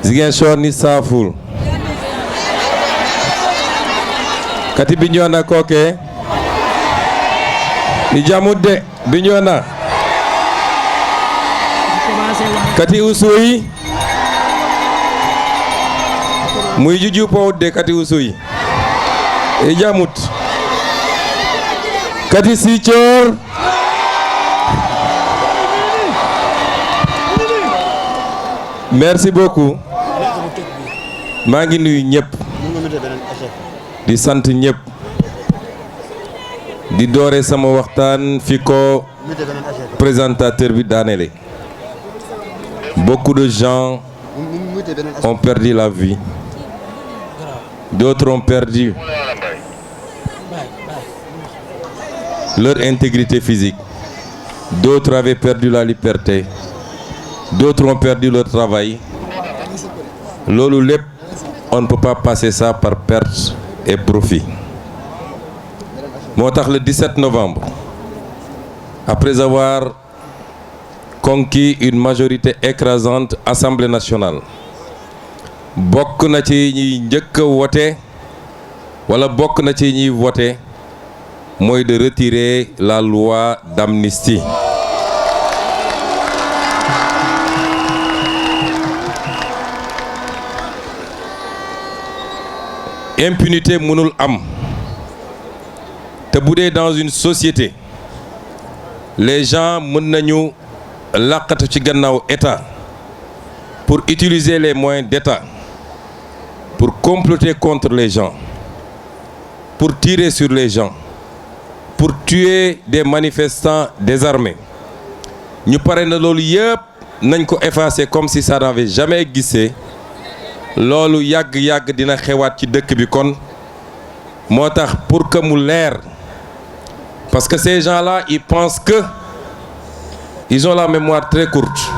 Ziguinchor ni Saful kati Bignona koke ni Jamudde Bignona kati Oussouye muy juju powde kati Oussouye e Jamut kati Sicoor merci beaucoup maa ngi nuyu ñëpp di sant ñëpp di doore sama waxtaan fi ko présentateur bi daanele. Beaucoup de gens ont perdu la vie, d'autres ont perdu leur intégrité physique, d'autres avaient perdu la liberté, d'autres ont perdu leur travail. Loolu lépp, on ne peut pas passer ça par perte et profit. Moo tax le 17 novembre, après avoir conquis une majorité écrasante Assemblée nationale, bokk na ci ñi njëkk a voté wala bokk na ci ñi voté mooy de retirer la loi d'amnistie. Impunité mënul am te bu dee dans une société les gens mën nañu làqatu ci gannaaw état pour utiliser les moyens d'état pour comploter contre les gens, pour tirer sur les gens, pour tuer des manifestants désarmés. Ñu pare na loolu yëpp nañ ko effacer comme si ça n'avait jamais existé. Loolu yàgg-yàgg dina xewaat ci dëkk bi kon moo tax pour que mu leer, parce que ces gens-là ils pensent que ils ont la mémoire très courte.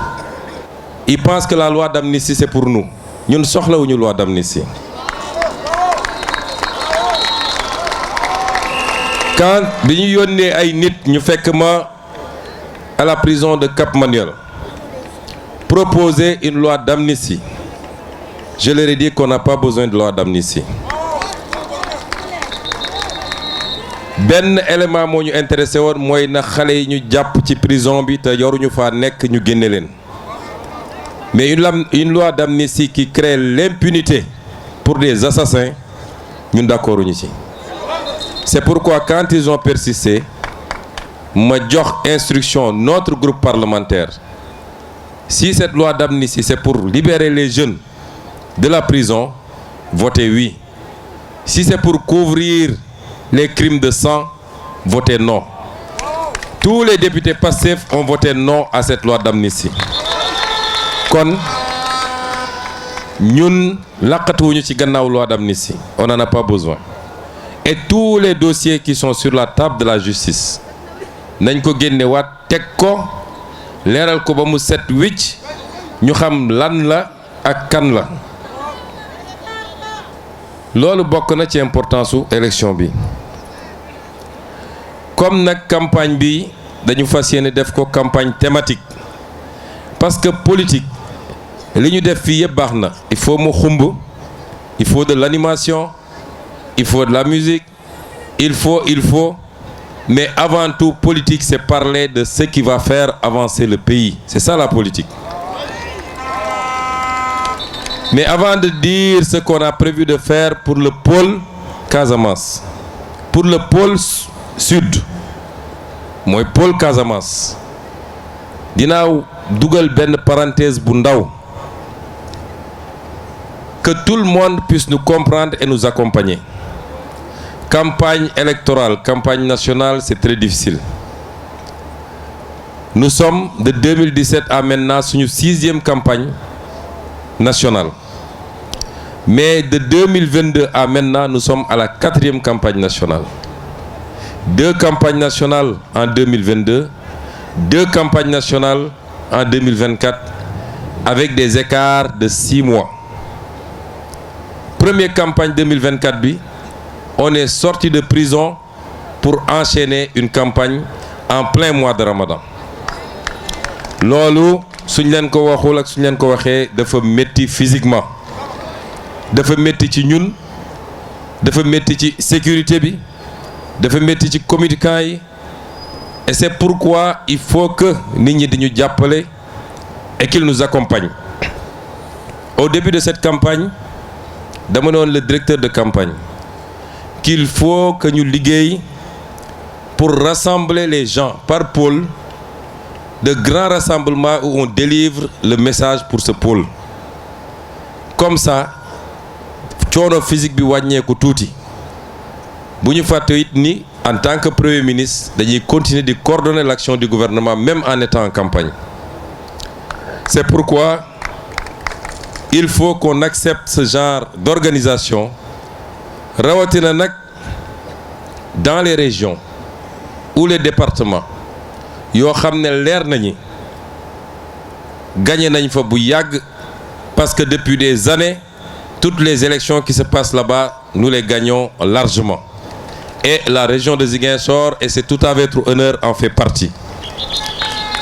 Ils pensent que la loi d'amnistie c'est pour nous. Ñun soxlawuñu loi d'amnistie. Quand bi ñu yónnee ay nit ñu fekk ma à la prison de Cap Manuel proposer une loi d'amnistie, je leur ai dit qu'on n'a pas besoin de loi d'amnistie. Benn élément moo ñu intéressé woon mooy na xale yi ñu jàpp ci prison bi te yoruñu faa nekk ñu génne leen. Mais une loi d'amnistie qui crée l'impunité pour des assassins, ñun d'accord ñu ci. C'est pourquoi quand ils ont persisté, ma jox instruction notre groupe parlementaire. Si cette loi d'amnistie c'est pour libérer les jeunes de la prison, votez oui. Si c'est pour couvrir les crimes de sang, votez non. Tous les députés Pastef ont voté non à cette loi d'amnistie. Kon ñun laqatuwuñu ci gannaaw loi d'amnistie, on n'en a pas besoin. Et tous les dossiers qui sont sur la table de la justice nañ ko génne waat teg ko leeral ko ba mu set wicc ñu xam lan la ak kan la. Loolu bokk na ci importance su élection bi. Comme nag campagne bi dañu fas yéene def ko campagne thématique, parce que politique li ñu def fii yëpp baax na, il faut mu xumb, il faut de l'animation, il faut de la musique, il faut, mais avant tout politique c'est parler de ce qui va faire avancer le pays, c'est ça la politique. Mais avant de dire ce qu'on a prévu de faire pour le pôle Casamance, pour le pôle sud mooy pôle Casamance, dinaa dugal benn parenthèse bu ndaw, que tout le monde puisse nous comprendre et nous accompagner. Campagne électorale, campagne nationale, c'est très difficile. Nous sommes de 2017 à maintenant suñu 6e campagne nationale. Mais de 2022 à maintenant, nous sommes à la 4e campagne nationale. 2 campagnes nationales en 2022, 2 campagnes nationales en 2024, avec des écarts de 6 mois. Première campagne 2024 bi, on est sorti de prison pour enchaîner une campagne en plein mois de Ramadan. Loolu suñ leen ko waxul ak suñ leen ko waxee dafa métti physiquement dafa métti ci ñun dafa métti ci sécurité bi dafa métti ci communicants yi et c'est pourquoi il faut que nit ñi di ñu jàppale et qu'ils nous accompagnent. Au début de cette campagne dama ne woon le directeur de campagne qu'il faut que ñu liggéey pour rassembler les gens par pôle, de grands rassemblements où on délivre le message pour ce pôle. Comme ça coono physique bi wàññeeku tuuti bu ñu fàtte it ni en tant que premier ministre dañuy continuer de coordonner l'action du gouvernement même en étant en campagne. C'est pourquoi il faut qu'on accepte ce genre d'organisation rawatina nag dans les régions ou les départements yoo xam ne leer nañu gagné nañ fa bu yàgg parce que depuis des années toutes les élections qui se passent là-bas nous les gagnons largement et la région de Ziguinchor, et c'est tout à votre honneur, en fait partie.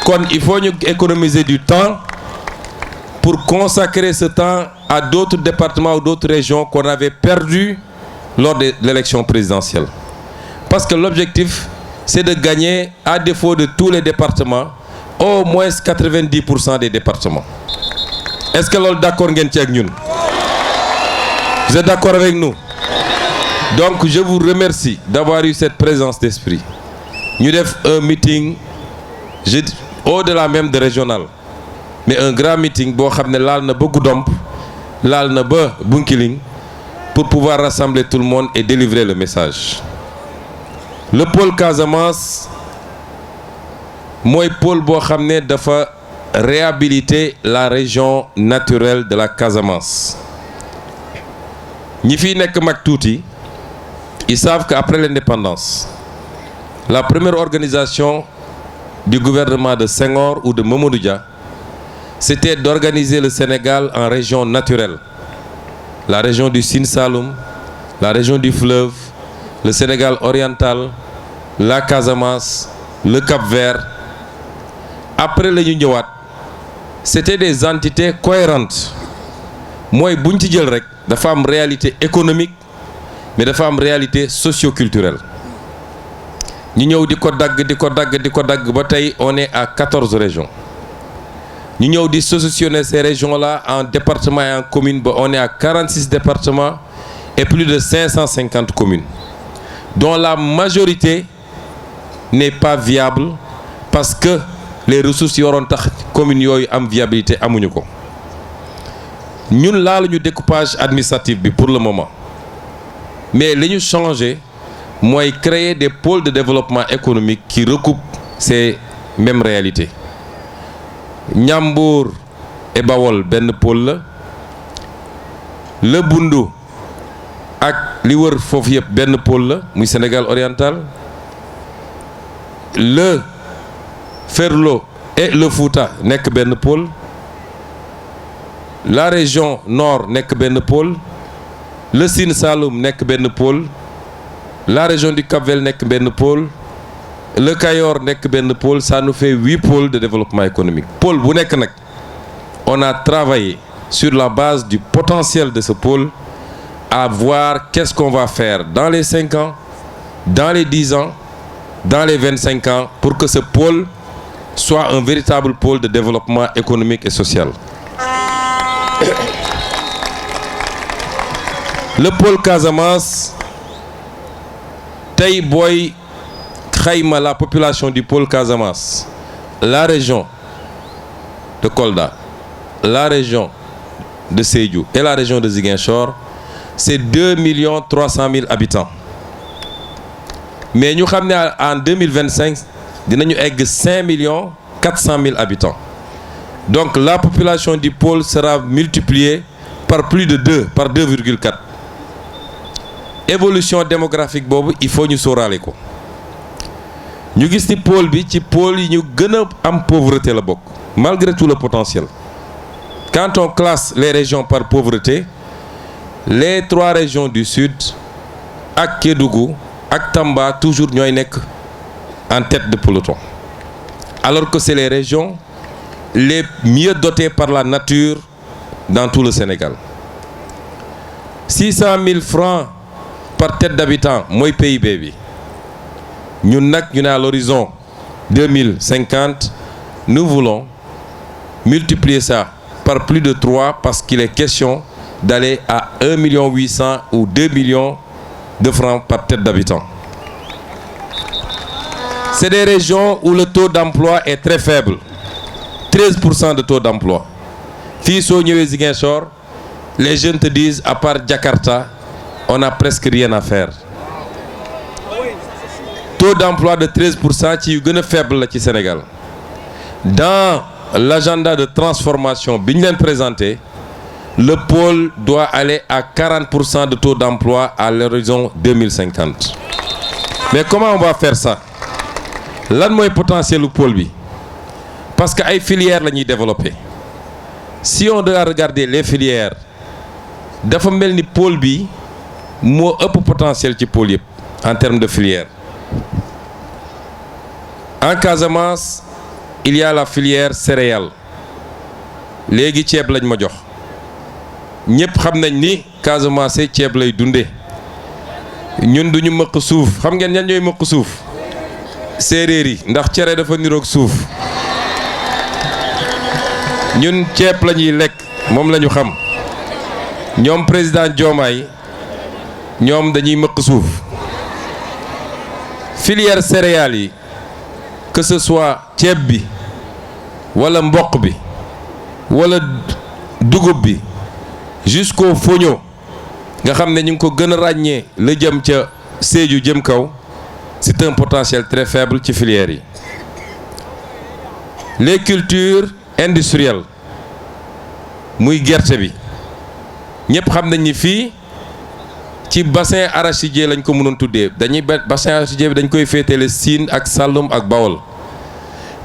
Kon il faut ñu économiser du temps pour consacrer ce temps à d'autres départements ou d'autres régions qu'on avait perdu lors de l'élection présidentielle. Parce que l'objectif, c'est de gagner, à défaut de tous les départements, au moins 90% des départements. Est-ce que loolu d'accord ngeen ci ak ñun? Vous êtes d'accord avec nous? Donc je vous remercie d'avoir eu cette présence d'esprit. Ñu def un meeting au-delà même de régional, mais un grand meeting boo xam ne laal na ba Goudomp, laal na ba Bunkiling, pour pouvoir rassembler tout le monde et délivrer le message. Le pôle Casamance mooy pôle boo xam ne dafa réhabiliter la région naturelle de la Casamance. ñi fi nekk mag tuuti ils savent qu'après l'indépendance, la première organisation du gouvernement de Senghor ou de Mamadou Dia, c'était d'organiser le Sénégal en régions naturelles. La région du Sine Saloum, la région du fleuve, le Sénégal oriental, la Casamance, le Cap-Vert. Après la ñu ñëwaat, c'était des entités cohérentes. Mooy buñ ci jël rek dafa am réalité économique, mais dafa am réalité socio-culturelle. ñu ñëw di ko dagg ba tey on est à 14 régions. ñu ñëw di solutionner ces régions-là en départements et en communes ba on est à 46 départements et plus de 550 communes, dont la majorité n'est pas viable parce que les ressources yi waroon tax communes yooyu am viabilité amuñu ko. ñun laaluñu découpage administratif bi pour le moment, mais li ñu changé mooy créer des pôles de développement économique qui recoupent ces mêmes réalités. Ñambour et Bawol benn pôle la, le Bundu ak li wër foofu yëpp benn pôle la muy Sénégal oriental, le Ferlo et le Fouta nekk benn pôle, la région nord nekk benn pôle, le Sine Saloum nekk benn pôle, la région du Cap-Vert nekk benn pôle, le Kayor nekk benn pôle. Ça nous fait 8 pôles de développement économique. Pôle bu nekk nag on a travaillé sur la base du potentiel de ce pôle à voir qu'est-ce qu'on va faire dans les 5 ans, dans les 10 ans, dans les 25 ans, pour que ce pôle soit un véritable pôle de développement économique et social. Le pôle Casamance, tey booy xayma la population du pôle Casamance, la région de Kolda, la région de Sédhiou et la région de Ziguinchor, c'est 2 300 000 habitants. Mais ñu xam ne en 2025 dinañu egg 5 400 000 habitants. Donc la population du pôle sera multipliée par plus de 2, par 2,4. Évolution démographique boobu il faut ñu sóoraale ko. ñu gis ni pôle bi ci pôle yi ñu gën a am pauvreté la bokk, malgré tout le potentiel. Quand on classe les régions par pauvreté, les 3 régions du sud ak Kédougou ak Tamba toujours ñooy nekk en tête de peloton, alors que c'est les régions les mieux dotés par la nature dans tout le Sénégal. 600 000 francs par tête d'habitant mooy PIB bi ñun nag ñu ne à l'horizon 2050 nous voulons multiplier ça par plus de 3 parce qu'il est question d'aller à 1 800 000 ou 2 millions de francs par tête d'habitant. C'est des régions où le taux d'emploi est très faible. 13% de taux d'emploi. Fii soo ñëwee Ziguinchor, les jeunes te disent à part Jakarta, on n'a presque rien à faire. Taux d'emploi de 13% ci yu gën a faible la ci Sénégal. Dans l'agenda de transformation bi ñu leen présenté, le pôle doit aller à 40% de taux d'emploi à l'horizon 2050. Mais comment on va faire ça? Lan mooy potentiel lu pôle bi? Parce que ay filières la ñuy développer. Si on doit regarder les filières, dafa mel ni pôle bi moo ëpp potentiel ci pôle yëpp en termes de filières. En Casamance, il y a la filière céréales. Léegi ceeb lañ ma jox. Ñëpp xam nañ ni Casamance ceeb lay dundee. Ñun duñu mëq suuf. Xam ngeen ñan ñooy mëq suuf? Séeréer yi ndax cere dafa niroog suuf. Ñun ceeb la ñuy lekk moom la ñu xam. Ñoom président Diomaye ñoom dañuy mëq suuf. Filière céréales yi que ce soit ceeb bi wala mboq bi wala dugub bi jusqu'au foño nga xam ne ñu ngi ko gën a ràññee la jëm ca Sédhiou jëm kaw, c'est un potentiel très faible ci filières yi. Les cultures industrielles muy gerte bi ñëpp xam nañ ni fii ci bassin arachidier lañ ko mënoon tuddee dañuy bassin arachidier bi dañ koy féetale Sine ak Saloum ak Bawol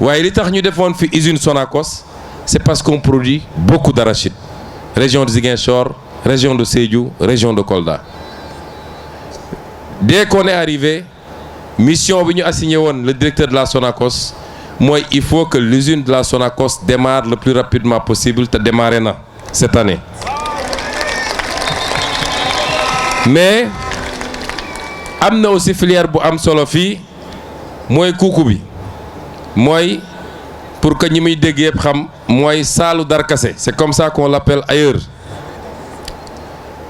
waaye li tax ñu defoon fi usine Sonacos c'est parce qu'on produit beaucoup d'arachide. Région de Ziguinchor, région de Sédhiou, région de Kolda. Dès qu'on est arrivé, mission bi ñu assigné woon le directeur de la Sonacos mooy il faut que l'usine de la Sonacos démarre le plus rapidement possible te démarrer na cette année. Mais am na aussi filière bu am solo fii mooy kuuku bi mooy pour que ñi muy dégg yëpp xam mooy saalu darkase, c'est comme ça qu'on l'appelle ailleurs.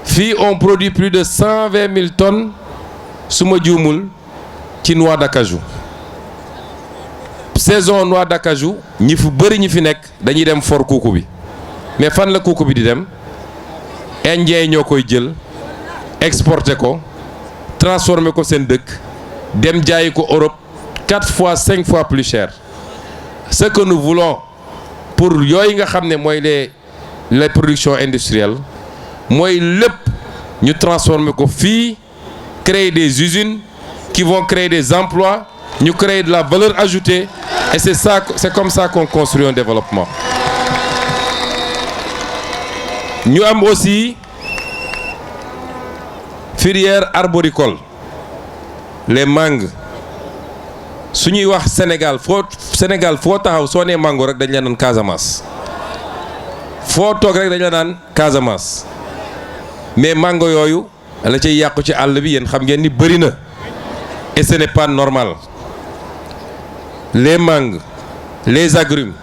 Fii on produit plus de 120 000 tonnes su ma juumul ci noix d'acajou. Saison noix d'acajou ñi fu bëri ñi fi nekk dañuy dem for kuuku bi mais fan la kuuku bi di dem Indien ñoo koy jël exporter ko transformer ko seen dëkk dem jaayi ko Europe 4 fois 5 fois plus cher. Ce que nous voulons pour yooyu nga xam ne mooy les productions industrielles mooy lépp ñu transformer ko fii créer des usines qui vont créer des emplois, ñu créer de la valeur ajoutée et c'est comme ça qu'on construit un développement. Ñu am aussi filière arboricole, les mangues. Su ñuy wax Sénégal foo taxaw soo nee mango rek dañ la naan Casamance foo toog rek dañ la naan Casamance mais mango yooyu la cay yàqu ci àll bi yéen xam ngeen ni bëri na et ce n'est pas normal. Les mangues, les agrumes,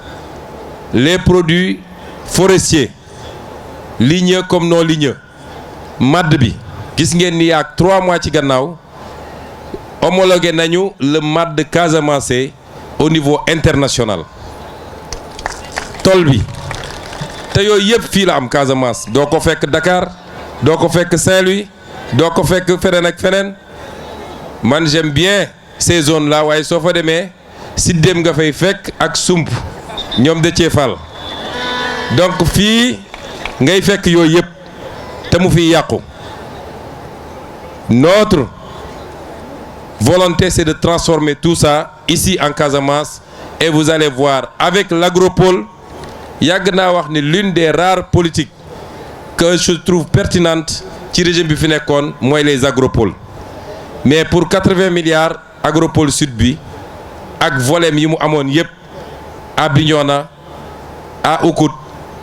les produits forestiers ligneux comme non ligneux madd bi gis ngeen ni yaak 3 mois ci gannaaw homologué nañu le madd Casamance au niveau international. Tool bi te yooyu yëpp fii la am Casamance doo ko fekk Dakar doo ko fekk Saint-Louis doo ko fekk feneen ak feneen. Man j'aime bien ces zones là waaye soo fa demee si dem nga fay fekk ak sump ñoom de Fall donc fii ngay fekk yooyu yëpp te mu fi yàqu. Notre volonté c'est de transformer tout ça ici en Casamance et vous allez voir avec l'agropole yàgg naa wax ni l'une des rares politiques que je trouve pertinente ci régime bi fi nekkoon mooy les agropoles mais pour 80 milliards agropole sud bi ak volem yi mu amoon yëpp à Bignona à Oukout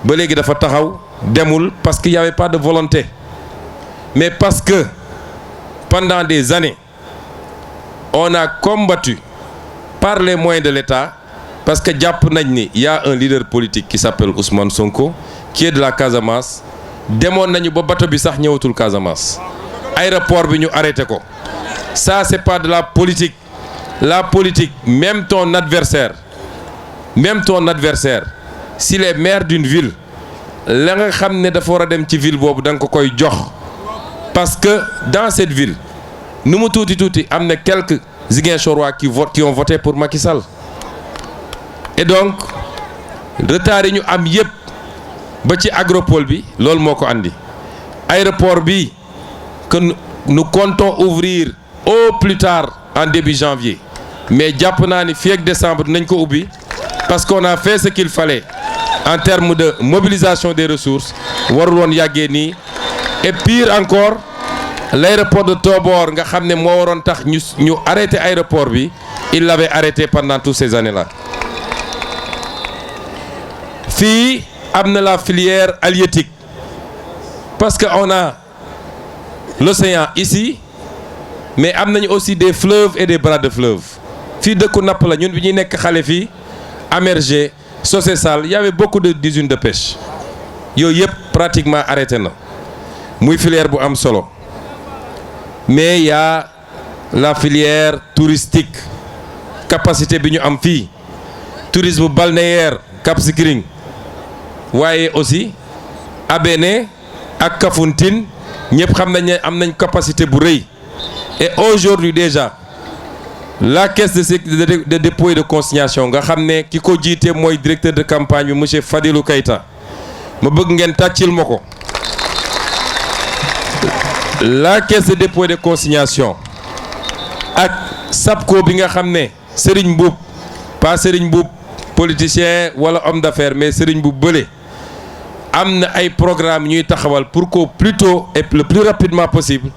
ba léegi dafa taxaw demul parce qu'il y avait pas de volonté, mais parce que pendant des années on a combattu par les moyens de l'État, parce que jàpp nañ ni y a un leader politique qui s'appelle Ousmane Sonko qui est de la Casamance. demoon nañu ba bateau bi sax ñëwatul Casamance, aéroport bi ñu arrêté ko. Ça c'est pas de la politique. La politique, même ton adversaire, s'il est maire d'une ville, la nga xam ne dafa war a dem ci ville boobu da nga ko koy jox, parce que dans cette ville nu mu tuuti am na quelques Ziguinchorois qui ont voté pour Macky Sall. Et donc retard yi ñu am yépp ba ci agropole bi loolu moo ko andi. Aéroport bi que nous comptons ouvrir au plus tard en début janvier, mais jàpp naa ni fii ak décembre dinañ ko ubbi, parce qu'on a fait ce qu'il fallait en termes de mobilisation des ressources. warul woon yàggee nii. Et pire encore, l'aéroport de Tobor nga xam ne moo waroon tax ñu arrêté aéroport bi, il l'avait arrêté pendant toutes ces années-là. Fii am na la filière halieutique, parce que on a l'océan ici, mais am nañu aussi des fleuves et des bras de fleuve. Fii dëkku napp la, ñun bi ñuy nekk xale fii Amergé, Socé-Sall, il y avait beaucoup d'usines de pêche. Yooyu yëpp pratiquement arrêté na, muy filière bu am solo. Mais il y a la filière touristique, capacité bi ñu am fii, tourisme balnéaire Cap Skirring, waaye aussi Abéné ak Kafountine ñëpp xam nañ ne am nañ capacité bu rëy. Et aujourd'hui déjà la caisse de dépôt et de consignation nga xam ne ki ko jiite mooy directeur de campagne bi monsieur Fadilou Keita, ma bëgg ngeen tàccil ma ko. La caisse de dépôt et de consignation ak SAPCO bi nga xam ne Serigne Mboup, pas Serigne Mboup politicien wala homme d'affaires, mais Serigne Mboup bële am na ay programme ñuy taxawal pour que plus tôt et le plus rapidement possible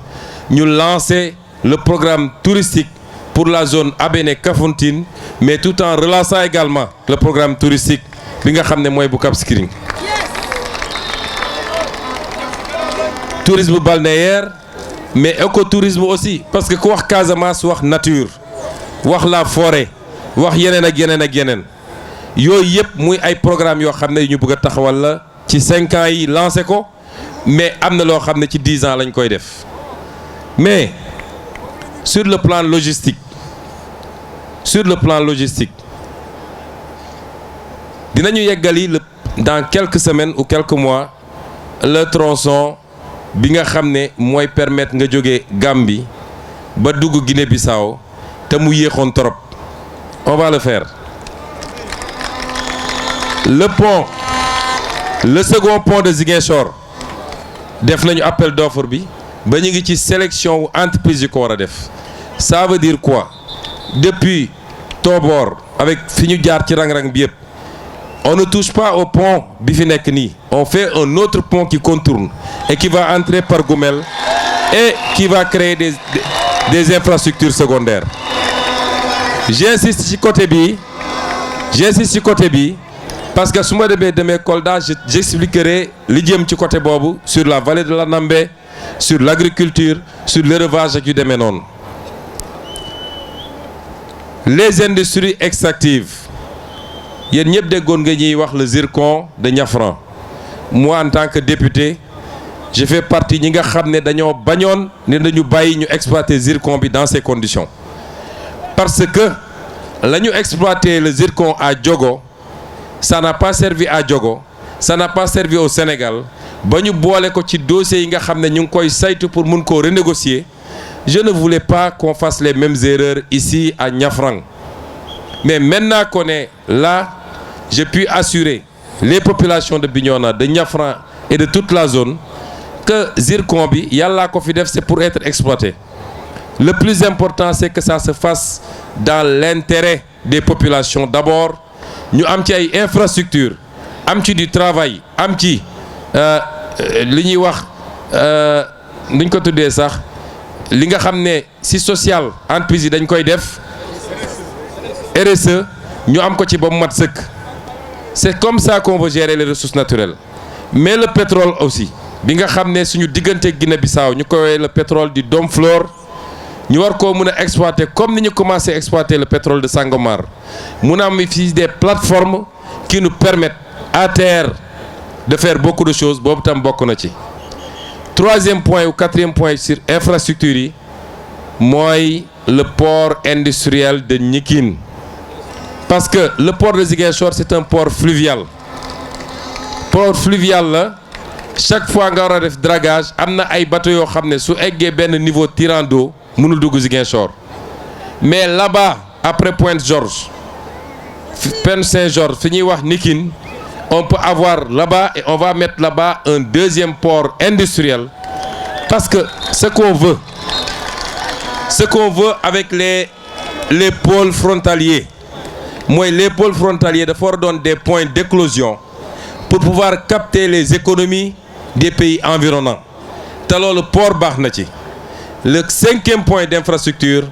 ñu lancer le programme touristique pour la zone Abéné Kafountine, mais tout en relançant également le programme touristique bi nga xam ne mooy bu Cap Skirring. Tourisme balnéaire, mais écotourisme aussi, parce que ku wax Casamance wax nature, wax la forêt, wax yeneen ak yeneen ak yeneen. Yooyu yëpp muy ay programme yoo xam ne ñu bëgg a taxawal la ci 5 ans yi lancé ko, mais am na loo xam ne ci 10 ans lañ koy def. Mais sur le plan logistique dinañu yeggali dans quelques semaines ou quelques mois le tronçon bi nga xam ne mooy permettre nga jóge Gambie ba dugg Guinée-Bissau te mu yéexoon trop. On va le faire. Le second pont de Ziguinchor def nañu appel d'offre bi ba ñu ngi ci sélection wu entreprise yi ko war a def. Ça veut dire quoi? Depuis Tobor avec fi ñu jaar ci rang-rang bi yëpp, on ne touche pas au pont bi fi nekk nii. On fait un autre pont qui contourne et qui va entrer par Goumel et qui va créer des infrastructures secondaires. J'insiste ci côté bi parce que su ma demee Kolda j'expliquerai li jëm ci côté boobu sur la vallée de l'Anambé, sur l'agriculture, sur l'élevage ak yu demee noonu. Les industries extractives, yéen ñëpp déggoon nga ñuy wax le zircon de Niafran. Moi en tant que député, je fais partie ñi nga xam ne dañoo bañoon ne dañu bàyyi ñu exploiter zircon bi dans ces conditions, parce que la ñu exploiter le zircon à Diogo, ça n'a pas servi à Diogo, ça n'a pas servi au Sénégal. Ba ñu boole ko ci dossiers yi nga xam ne ñu ngi koy saytu pour mun koo renégocier. Je ne voulais pas qu'on fasse les mêmes erreurs ici à Niafran. Mais maintenant qu'on est là, j'ai pu assurer les populations de Bignona, de Niafran et de toute la zone que zircon bi yàlla ko fi def, c'est pour être exploité. Le plus important, c'est que ça se fasse dans l'intérêt des populations. D'abord, ñu am ci ay infrastructures, am ci du travail, am ci li ñuy wax nuñ ko tuddee sax li nga xam ne si social entreprise yi dañ koy def RSE, ñu am ko ci ba mu mat sëkk. c'est comme ça qu'on veut gérer les ressources naturelles. Mais le pétrole aussi bi nga xam ne suñu diggante Guinée-Bissau ñu koy le pétrole du Domflor ñu war koo mën a exploiter comme ni ñu commencé exploiter le pétrole de Sangomar mun a am fii des plateformes qui nous permettent à terre de faire beaucoup de choses boobu tam bokk na ci. Troisième point ou quatrième point sur infrastructure yi mooy le port industriel de Nikin, parce que le port de Ziguinchor c'est un port fluvial la. Chaque fois nga war a def dragage am na ay bateaux yoo xam ne su eggee benn niveau tirant d'eau mënul dugg Ziguinchor, mais là-bas après Pointe-Georges Saint-Georges fi ñuy wax Nikin on peut avoir là-bas et on va mettre là-bas un deuxième port industriel, parce que ce qu'on veut avec les pôles frontaliers mooy les pôles frontaliers dafa war a doon des points d'éclosion pour pouvoir capter les économies des pays environnants te loolu port baax na ci. Le cinquième point d'infrastructure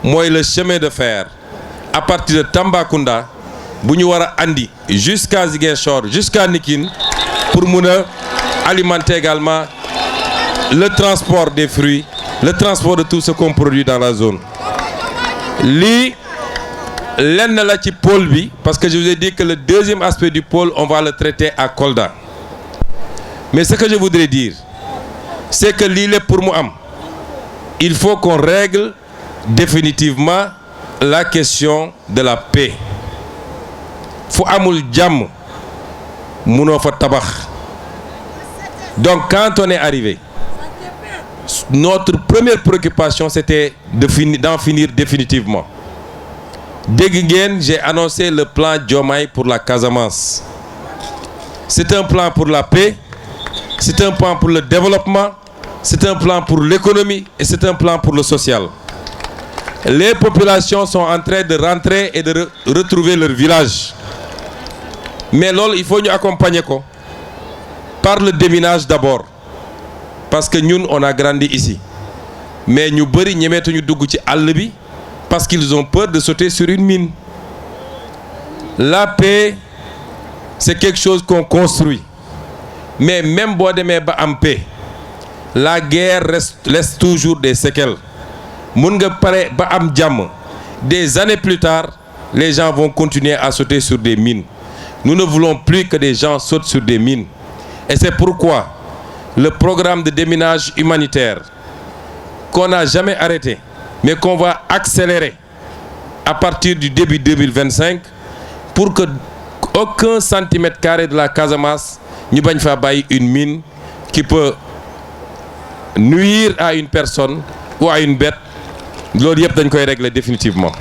mooy le chemin de fer à partir de Tambacounda bu ñu war a andi jusqu'à Ziguinchor jusqu'à Nikin pour mun a alimenter également le transport des fruits, le transport de tout ce qu'on produit dans la zone. Lii lenn la ci pôle bi, parce que je vous ai dit que le deuxième aspect du pôle on va le traiter à Kolda. Mais ce que je voudrais dire c'est que lii lépp pour mu am il faut qu'on règle définitivement la question de la paix. Fu amul jàmm munoo fa tabax. Donc quand on est arrivé, notre première préoccupation c'était d'en finir définitivement. Dégg ngeen, j'ai annoncé le plan Diomaye pour la Casamance. C'est un plan pour la paix, c'est un plan pour le développement, c'est un plan pour l'économie et c'est un plan pour le social. Les populations sont en train de rentrer et de retrouver leur village. Mais loolu il faut ñu accompagner ko par le déminage d'abord, parce que ñun on a grandi ici. Mais ñu bari ñemeetuñu dugg ci àll bi parce qu'ils ont peur de sauter sur une mine. La paix c'est quelque chose qu'on construit. Mais même boo demee ba am paix, la guerre laisse toujours des séquelles. Mun nga pare ba am jàmm, des années plus tard les gens vont continuer à sauter sur des mines. Nous ne voulons plus que des gens sautent sur des mines. Et c'est pourquoi le programme de déminage humanitaire qu'on n'a jamais arrêté, mais qu'on va accélérer à partir du début 2025 pour que aucun centimètre carré de la Casamance ñu bañ fa bàyyi une mine qui peut nuire à une personne ou à une bête. Loolu yëpp dañ koy régler définitivement.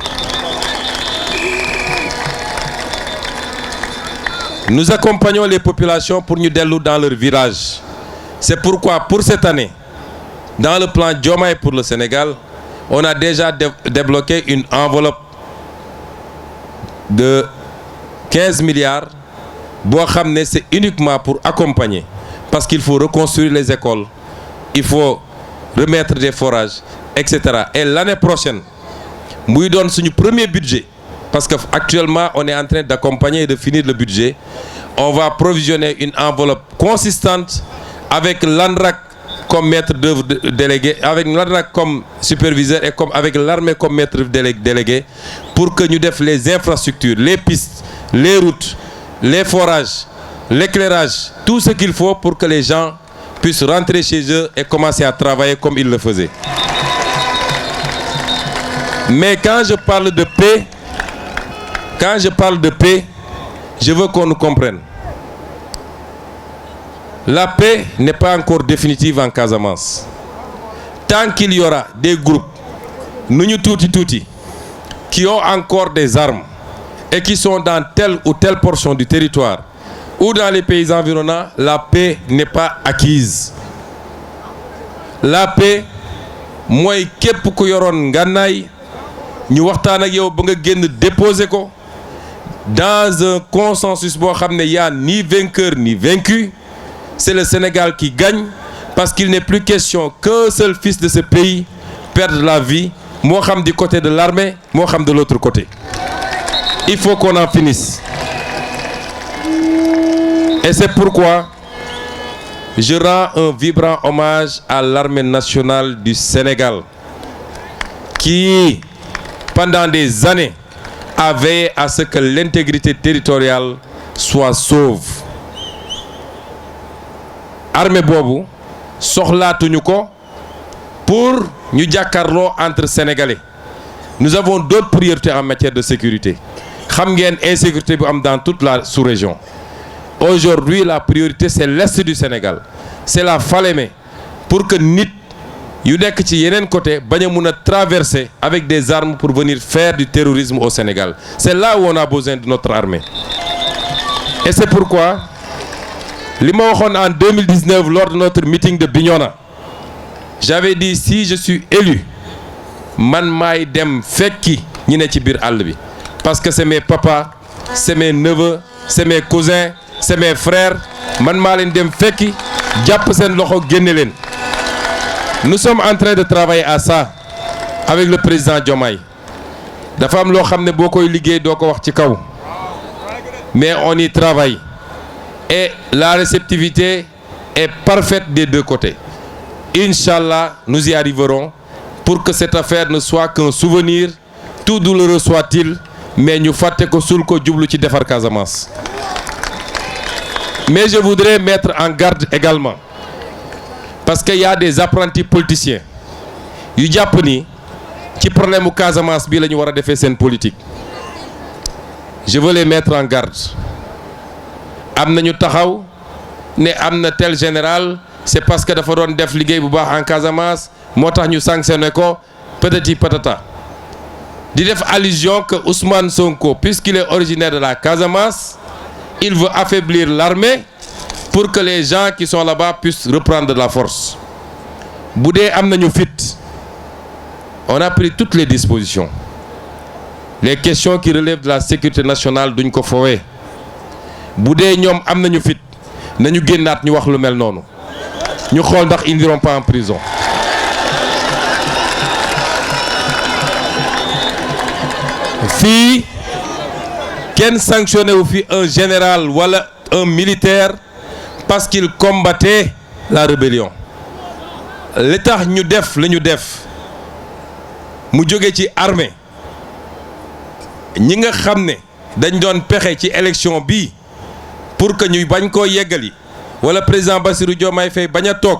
Nous accompagnons les populations pour ñu dellu dans leur village. C'est pourquoi pour cette année, dans le plan Diomaye pour le Sénégal, on a déjà débloqué une enveloppe de 15 milliards boo xam ne c'est uniquement pour accompagner, parce qu'il faut reconstruire les écoles, il faut remettre des forages, etc. Et l'année prochaine muy doon suñu premier budget, parce que actuellement on est en train d'accompagner et de finir le budget, on va provisionner une enveloppe consistante avec l'ANRAC comme maître d'œuvre délégué, avec l'ANRAC comme superviseur et avec l'armée comme maître délégué, pour que ñu def les infrastructures, les pistes, les routes, les forages, l'éclairage, tout ce qu'il faut pour que les gens puissent rentrer chez eux et commencer à travailler comme ils le faisaient. Mais quand je parle de paix, je veux qu'on nous comprenne. La paix n'est pas encore définitive en Casamance. Tant qu'il y aura des groupes, nous tuuti, qui ont encore des armes et qui sont dans telle ou telle portion du territoire ou dans les pays environnants, la paix n'est pas acquise. La paix, mooy képp ku yoroon ngànnaay ñu waxtaan ak yow ba nga génn déposer ko dans un consensus boo xam ne y a ni vainqueur ni vaincu. C'est le Sénégal qui gagne, parce qu'il n'est plus question qu'un seul fils de ce pays perde la vie, moo xam du côté de l'armée, moo xam de l'autre côté. Il faut qu'on en finisse. Et c'est pourquoi je rends un vibrant hommage à l'armée nationale du Sénégal qui, pendant des années, a veillé à ce que l'intégrité territoriale soit sauve. Armée boobu soxlaatuñu ko pour ñu jàkkaarloo entre Sénégalais. Nous avons d'autres priorités en matière de sécurité. Xam ngeen insécurité bu am dans toute la sous-région. Aujourd'hui, la priorité, c'est l'est du Sénégal. C'est la Falémé pour que nit yu nekk ci yeneen côté bañ a mun a traverser avec des armes pour venir faire du terrorisme au Sénégal. C'est là où on a besoin de notre armée. Et c'est pourquoi li ma waxoon en 2019 lors de notre meeting de Bignona, j'avais dit si je suis élu, man maay dem fekki ñi ne ci biir àll bi. Parce que c'est mes papas, c'est mes neveux, c'est mes cousins, c'est mes frères. Man maa leen dem fekki jàpp seen loxo génne leen. Nous sommes en train de travailler à ça avec le président Diomaye. Dafa am loo xam ne boo koy liggéey doo ko wax ci kaw. Mais on y travaille. Et la réceptivité est parfaite des deux côtés. Inch'Allah, nous y arriverons pour que cette affaire ne soit qu'un souvenir, tout douloureux soit-il, mais ñu fàtte ko suul ko jublu ci defar Casamance. Mais je voudrais mettre en garde également parce qu'il y a des apprentis politiciens yu jàpp ni ci problème mu Casamance bi la ñu war a defee seen politique. Je veux les mettre en garde. Am nañu taxaw ne am na tel général c'est parce que dafa doon def liggéey bu baax en Casamance moo tax ñu sanctionné ko patati patata. Di def allusion que Ousmane Sonko, puisqu'il est originaire de la Casamance, il veut affaiblir l'armée pour que les gens qui sont là-bas puissent reprendre de la force. Bu dee am nañu fit, on a pris toutes les dispositions. Les questions qui relèvent de la sécurité nationale duñ ko fowee. Bu dee ñoom am nañu fit, nañu génnaat ñu wax lu mel noonu. Ñu xool ndax ils n'iront pas en prison. Fii kenn sanctionné wu fi un général wala un militaire parce qu'il combattait la rébellion. Li tax ñu def la ñu def mu jóge ci armée ñi nga xam ne dañ doon pexe ci élection bi pour que ñuy bañ koo yeggali wala président Bassirou Diomaye Faye bañ a toog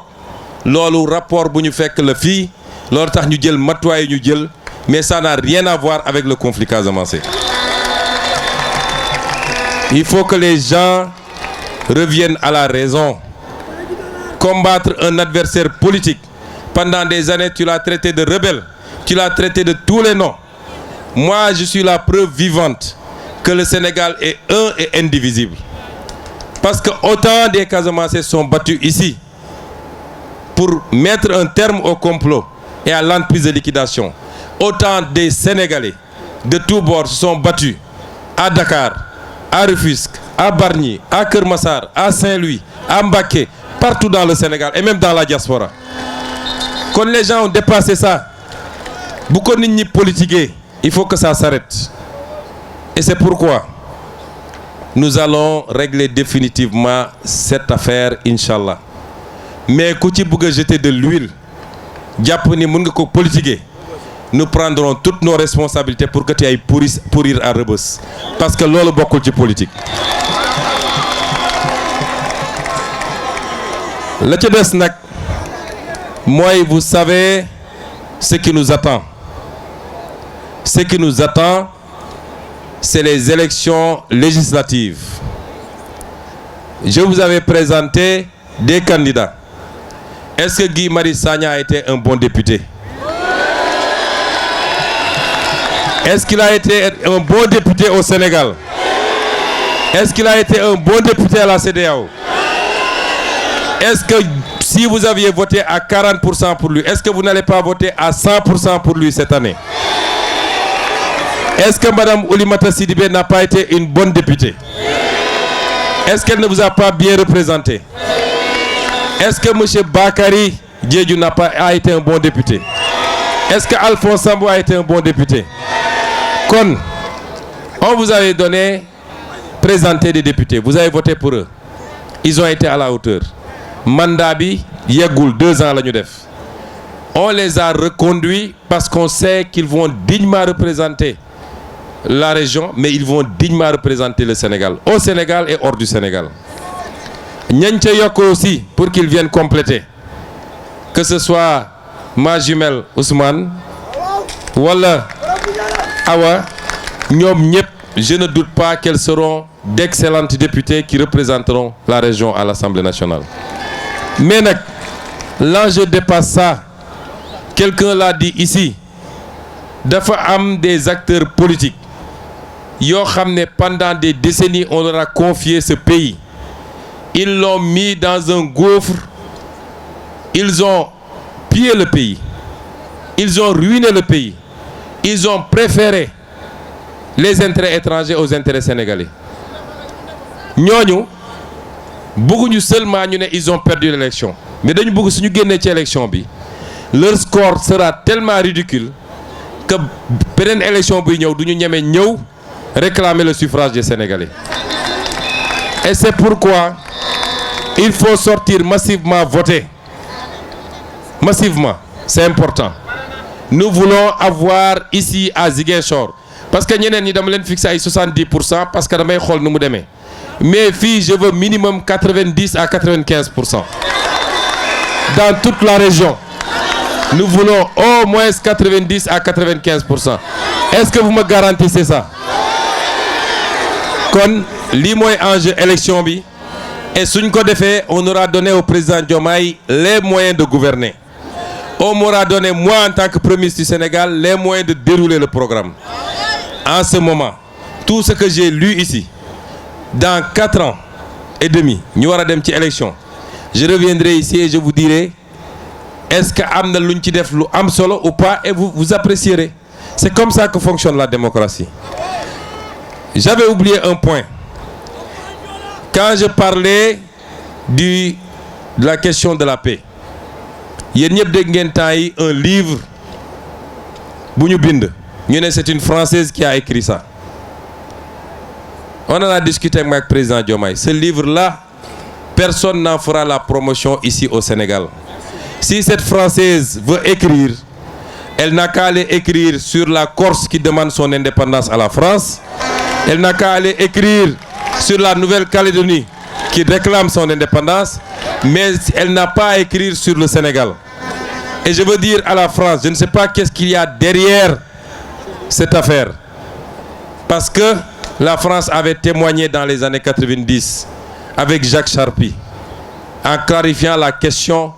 loolu rapport bu ñu fekk la fii loolu tax ñu jël matuwaay ñu jël. Mais ça n'a rien à voir avec le conflit casamançais. Il faut que les gens reviennent à la raison. Combattre un adversaire politique, pendant des années, tu l'as traité de rebelle, tu l'as traité de tous les noms. Moi, je suis la preuve vivante que le Sénégal est un et indivisible. Parce que autant des Casamançais sont battus ici pour mettre un terme au complot et à l'entreprise de liquidation. Autant des Sénégalais de tous bords se sont battus à Dakar, à Rufisque, à Bargny, à Keur Massar, à Saint-Louis, à Mbacké, partout dans le Sénégal et même dans la diaspora. Quand les gens ont dépassé ça, beaucoup de gens politiqués, il faut que ça s'arrête. Et c'est pourquoi nous allons régler définitivement cette affaire, Inch'Allah. Mais ku ci bëgg a jeter de l'huile, jàpp ni mën nga ko politiquer. Nous prendrons toutes nos responsabilités pour que tu ailles pourrir à Rebeuss. Parce que loolu bokkul ci politique. La ca des nag mooy vous savez ce qui nous attend. Ce qui nous attend, c'est les élections législatives. Je vous avais présenté des candidats. Est-ce que Guy Marius Sagna a été un bon député? Est-ce qu'il a été un bon député au Sénégal? Est-ce qu'il a été un bon député à la CEDEAO? Est-ce que si vous aviez voté à 40% pour lui, est-ce que vous n'allez pas voter à 100% pour lui cette année? Est-ce que Madame Oulimata Sidibé n'a pas été une bonne députée? Est-ce qu'elle ne vous a pas bien représenté? Est-ce que M. Bakary Diédhiou a été un bon député? Est-ce que Alphonse Sambou a été un bon député? Kon, on vous avait présenté des députés, vous avez voté pour eux. ils ont été à la hauteur. Mandat bi yeggul 2 ans la ñu def. On les a reconduits parce qu'on sait qu'ils vont dignement représenter la région, mais ils vont dignement représenter le Sénégal, au Sénégal et hors du Sénégal. Ñañ ca yokk aussi pour qu'ils viennent compléter, que ce soit ma jumelle Ousmane wala Awa, ñoom ñëpp, je ne doute pas qu'elles seront d'excellentes députées qui représenteront la région à l'Assemblée nationale. Mais nag, l'enjeu dépasse ça. Quelqu'un l'a dit ici, dafa am des acteurs politiques yoo xam ne pendant des décennies on leur a confié ce pays. Ils l'ont mis dans un gouffre, ils ont pillé le pays, ils ont ruiné le pays, ils ont préféré les intérêts étrangers aux intérêts sénégalais. Ñooñu bëgguñu seulement ñu ne ils ont perdu l'élection, mais dañu bëgg suñu génnee ci élection bi leur score sera tellement ridicule que beneen élection buy ñëw du ñu ñeme ñëw réclamer le suffrage des Sénégalais. Et c'est pourquoi il faut sortir massivement voter. Massivement, c'est important. Nous voulons avoir ici à Ziguinchor, parce que ñeneen ñi dama leen fixé ay 70% parce que damay xool nu mu demee. Mais fii je veux minimum 90 à 95%. Dans toute la région. Nous voulons au moins 90 à 95%. Est-ce que vous me garantissez ça? Kon lii mooy enjeu élection bi, et suñ ko defee on aura donné au président Diomaye les moyens de gouverner. On m'aura donné, moi en tant que Premier ministre du Sénégal, les moyens de dérouler le programme. En ce moment, tout ce que j'ai lu ici, dans 4 ans et demi, ñu war a dem ci élection, je reviendrai ici et je vous dirai est-ce que am na luñ ci def lu am solo ou pas, et vous apprécierez. C'est comme ça que fonctionne la démocratie. J'avais oublié un point. Quand je parlais de la question de la paix, yéen ñëpp dégg ngeen temps yi un livre bu ñu bind. Ñu ne c'est une Française qui a écrit ça. On en a discuté avec le président Diomaye. Ce livre-là, personne n'en fera la promotion ici au Sénégal. Si cette Française veut écrire, elle n'a qu'à aller écrire sur la Corse qui demande son indépendance à la France. Elle n'a qu'à aller écrire sur la Nouvelle-Calédonie qui réclame son indépendance. Mais elle n'a pas à écrire sur le Sénégal. Et je veux dire à la France, je ne sais pas qu'est-ce qu'il y a derrière cette affaire. Parce que la France avait témoigné dans les années 90 avec Jacques Charpy en clarifiant la question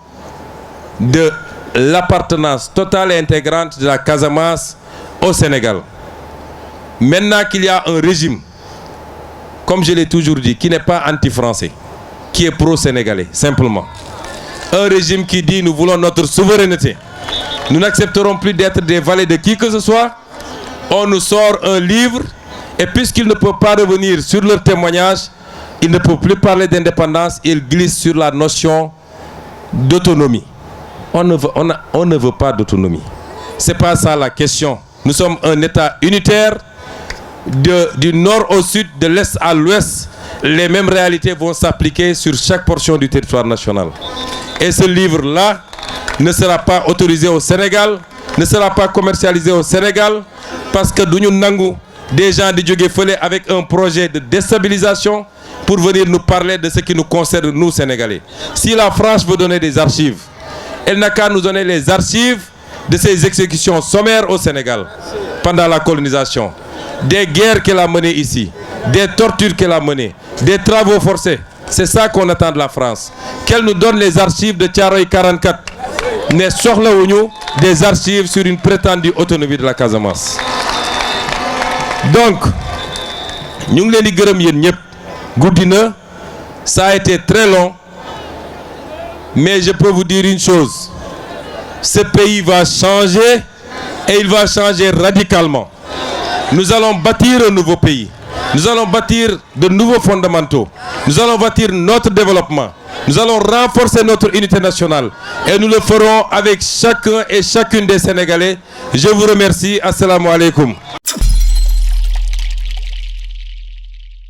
de l'appartenance totale et intégrante de la Casamance au Sénégal. Maintenant qu'il y a un régime, comme je l'ai toujours dit, qui n'est pas anti-français, qui est pro-sénégalais, simplement. Un régime qui dit nous voulons notre souveraineté. Nous n'accepterons plus d'être des valets de qui que ce soit. On nous sort un livre et puisqu'ils ne peuvent pas revenir sur leur témoignage, ils ne peuvent plus parler d'indépendance, ils glissent sur la notion d'autonomie. On ne veut pas d'autonomie. C'est pas ça la question. Nous sommes un État unitaire, du nord au sud, de l'est à l'ouest. Les mêmes réalités vont s'appliquer sur chaque portion du territoire national. Et ce livre-là ne sera pas autorisé au Sénégal, ne sera pas commercialisé au Sénégal, parce que nous n'avons des gens de jóge fële avec un projet de déstabilisation pour venir nous parler de ce qui nous concerne, nous, Sénégalais. Si la France veut donner des archives, elle n'a qu'à nous donner les archives de ces exécutions sommaires au Sénégal pendant la colonisation. Des guerres qu'elle a menées ici, des tortures qu'elle a menées, des travaux forcés. C'est ça qu'on attend de la France. Qu'elle nous donne les archives de Thiaroye 44. Ne soxlawuñu des archives sur une prétendue autonomie de la Casamance. Donc, ñu ngi leen di gërëm yéen ñëpp. Guddi na, ça a été très long, mais je peux vous dire une chose. Ce pays va changer et il va changer radicalement. Nous allons bâtir un nouveau pays. Nous allons bâtir de nouveaux fondamentaux. Nous allons bâtir notre développement. Nous allons renforcer notre unité nationale. Et nous le ferons avec chacun et chacune des Sénégalais. Je vous remercie. Assalamu alaikum.